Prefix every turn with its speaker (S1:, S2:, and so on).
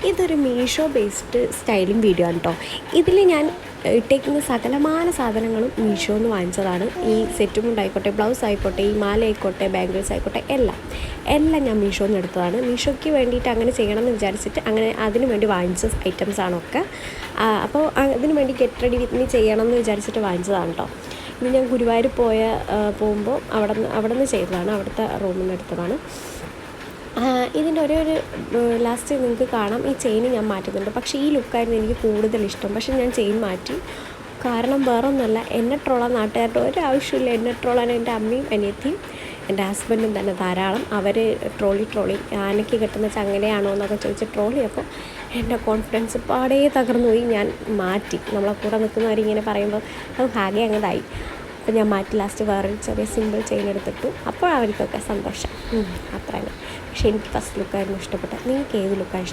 S1: ഇതൊരു Meesho based styling video ആണ് കേട്ടോ. ഇതിൽ ഞാൻ ഇട്ടേക്കുന്ന സകലമാന സാധനങ്ങളും മീഷോ എന്ന് വാങ്ങിച്ചതാണ്. ഈ സെറ്റും മുണ്ടായിക്കോട്ടെ, ബ്ലൗസ് ആയിക്കോട്ടെ, ഈ മാല ആയിക്കോട്ടെ, ബാംഗിൾസ് ആയിക്കോട്ടെ, എല്ലാം ഞാൻ മീഷോയിൽ നിന്ന് എടുത്തതാണ്. മീഷോയ്ക്ക് വേണ്ടിയിട്ട് അങ്ങനെ ചെയ്യണമെന്ന് വിചാരിച്ചിട്ട് അങ്ങനെ അതിന് വേണ്ടി വാങ്ങിച്ച ഐറ്റംസാണൊക്കെ. അപ്പോൾ അതിന് വേണ്ടി ഗെറ്റ് റെഡി വിത്ത് മീ ചെയ്യണം എന്ന് വിചാരിച്ചിട്ട് വാങ്ങിച്ചതാണ് കേട്ടോ. ഇത് ഞാൻ ഗുരുവായൂർ പോകുമ്പോൾ അവിടെ നിന്ന് ചെയ്തതാണ്, അവിടുത്തെ റൂമിൽ നിന്ന് എടുത്തതാണ്. ഇതിൻ്റെ ഒരു ലാസ്റ്റ് നിങ്ങൾക്ക് കാണാം, ഈ ചെയിൻ ഞാൻ മാറ്റുന്നുണ്ട്. പക്ഷേ ഈ ലുക്കായിരുന്നു എനിക്ക് കൂടുതൽ ഇഷ്ടം. പക്ഷേ ഞാൻ ചെയിൻ മാറ്റി. കാരണം വേറൊന്നുമല്ല, എന്നെ ട്രോളാൻ നാട്ടുകാരുടെ ഒരാവശ്യമില്ല. എന്നെ ട്രോളാൻ എൻ്റെ അമ്മയും അനിയത്തിയും എൻ്റെ ഹസ്ബൻഡും തന്നെ ധാരാളം. അവർ ട്രോളി ആനയ്ക്ക് കെട്ടുന്ന ചങ്ങലയാണോ എന്നൊക്കെ ചോദിച്ച് ട്രോളിയപ്പോൾ എൻ്റെ കോൺഫിഡൻസ് പാടേ തകർന്നു പോയി. ഞാൻ മാറ്റി. നമ്മളെ കൂടെ നിൽക്കുന്നവരിങ്ങനെ പറയുമ്പോൾ അത് ഹാഗെ അങ്ങതായി. അപ്പോൾ ഞാൻ മാറ്റി ലാസ്റ്റ് വേറൊരു ചെറിയ സിമ്പിൾ ചെയിൻ എടുത്തിട്ടു. അപ്പോൾ അവർക്കൊക്കെ സന്തോഷം. അത്ര തന്നെ. പക്ഷേ എനിക്ക് ഫസ്റ്റ് ലുക്കായിരുന്നു ഇഷ്ടപ്പെട്ടത്. നിങ്ങൾക്ക് ഏത് ലുക്കാണ് ഇഷ്ടം?